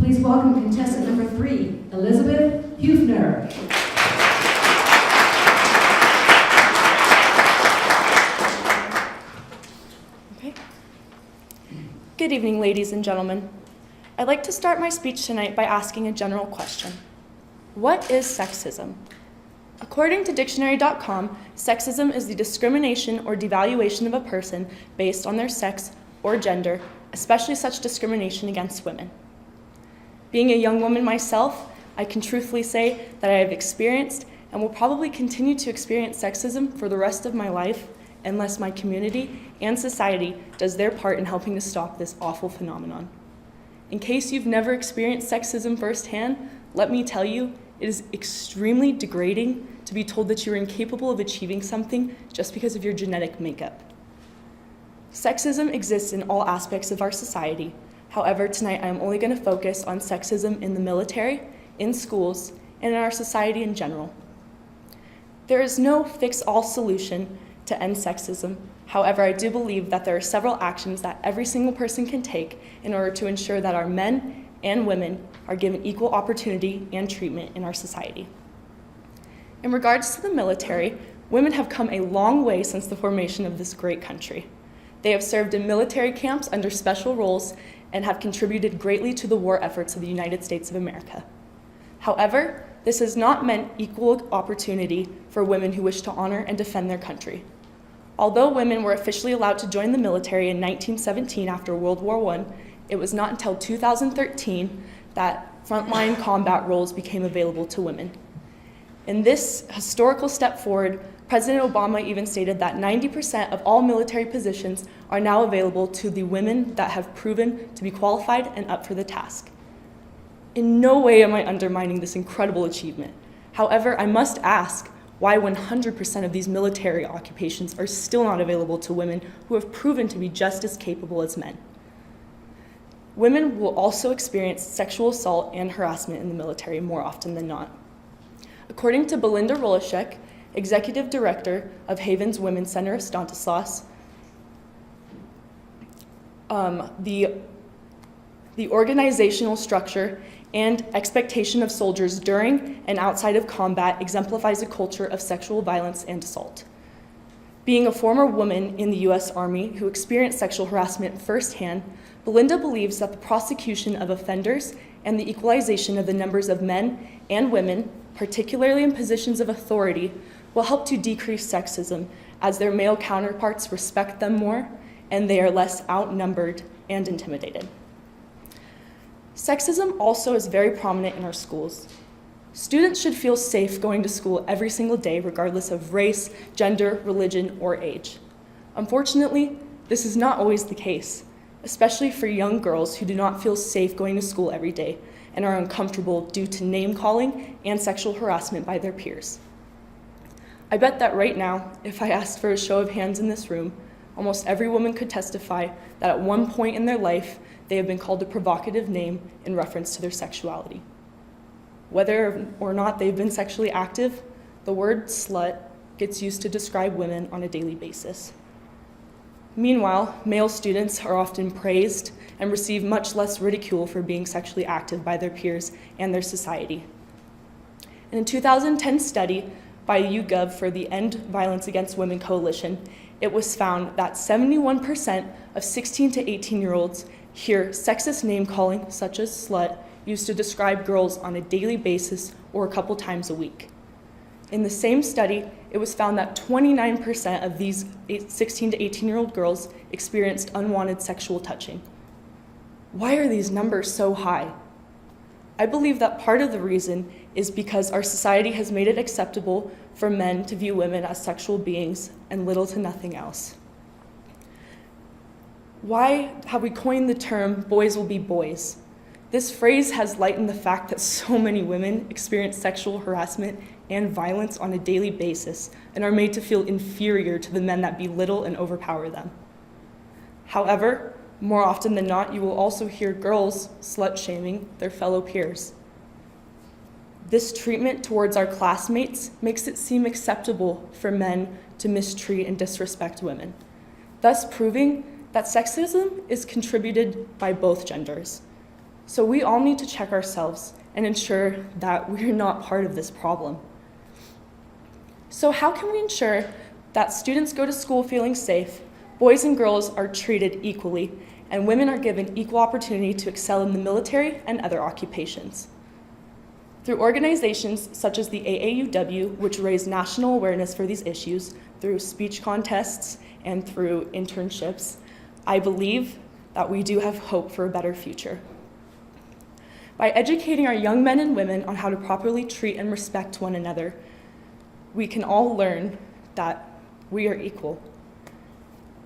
Please welcome contestant number 3, Elizabeth Huefner. Okay. Good evening, ladies and gentlemen. I'd like to start my speech tonight by asking a general question. What is sexism? According to dictionary.com, sexism is the discrimination or devaluation of a person based on their sex or gender, especially such discrimination against women. Being a young woman myself, I can truthfully say that I have experienced and will probably continue to experience sexism for the rest of my life unless my community and society does their part in helping to stop this awful phenomenon. In case you've never experienced sexism firsthand, let me tell you, it is extremely degrading to be told that you're incapable of achieving something just because of your genetic makeup. Sexism exists in all aspects of our society. However, tonight I am only going to focus on sexism in the military, in schools, and in our society in general. There is no fix-all solution to end sexism. However, I do believe that there are several actions that every single person can take in order to ensure that our men and women are given equal opportunity and treatment in our society. In regards to the military, women have come a long way since the formation of this great country. They have served in military camps under special roles and have contributed greatly to the war efforts of the United States of America. However, this has not meant equal opportunity for women who wish to honor and defend their country. Although women were officially allowed to join the military in 1917 after World War I, it was not until 2013 that frontline combat roles became available to women. In this historical step forward, President Obama even stated that 90% of all military positions are now available to the women that have proven to be qualified and up for the task. In no way am I undermining this incredible achievement. However, I must ask why 100% of these military occupations are still not available to women who have proven to be just as capable as men. Women will also experience sexual assault and harassment in the military more often than not. According to Belinda Rolashek, Executive Director of Haven's Women's Center of Stanislaus, the organizational structure and expectation of soldiers during and outside of combat exemplifies a culture of sexual violence and assault. Being a former woman in the U.S. Army who experienced sexual harassment firsthand, Belinda believes that the prosecution of offenders and the equalization of the numbers of men and women, particularly in positions of authority, will help to decrease sexism as their male counterparts respect them more and they are less outnumbered and intimidated. Sexism also is very prominent in our schools. Students should feel safe going to school every single day regardless of race, gender, religion, or age. Unfortunately, this is not always the case, especially for young girls who do not feel safe going to school every day and are uncomfortable due to name-calling and sexual harassment by their peers. I bet that right now, if I asked for a show of hands in this room, almost every woman could testify that at one point in their life, they have been called a provocative name in reference to their sexuality. Whether or not they've been sexually active, the word slut gets used to describe women on a daily basis. Meanwhile, male students are often praised and receive much less ridicule for being sexually active by their peers and their society. In a 2010 study by YouGov for the End Violence Against Women Coalition, it was found that 71% of 16 to 18-year-olds hear sexist name-calling, such as slut, used to describe girls on a daily basis or a couple times a week. In the same study, it was found that 29% of these 16 to 18-year-old girls experienced unwanted sexual touching. Why are these numbers so high? I believe that part of the reason is because our society has made it acceptable for men to view women as sexual beings and little to nothing else. Why have we coined the term boys will be boys? This phrase has lightened the fact that so many women experience sexual harassment and violence on a daily basis and are made to feel inferior to the men that belittle and overpower them. However, more often than not, you will also hear girls slut-shaming their fellow peers. This treatment towards our classmates makes it seem acceptable for men to mistreat and disrespect women, thus proving that sexism is contributed by both genders. So we all need to check ourselves and ensure that we're not part of this problem. So how can we ensure that students go to school feeling safe, boys and girls are treated equally, and women are given equal opportunity to excel in the military and other occupations? Through organizations such as the AAUW, which raise national awareness for these issues, through speech contests and through internships, I believe that we do have hope for a better future. By educating our young men and women on how to properly treat and respect one another, we can all learn that we are equal.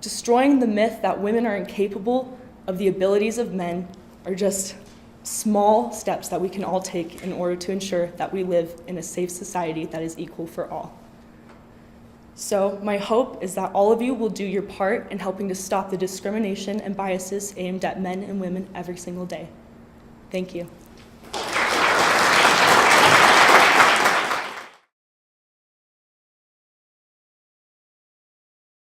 Destroying the myth that women are incapable of the abilities of men are just small steps that we can all take in order to ensure that we live in a safe society that is equal for all. So my hope is that all of you will do your part in helping to stop the discrimination and biases aimed at men and women every single day. Thank you.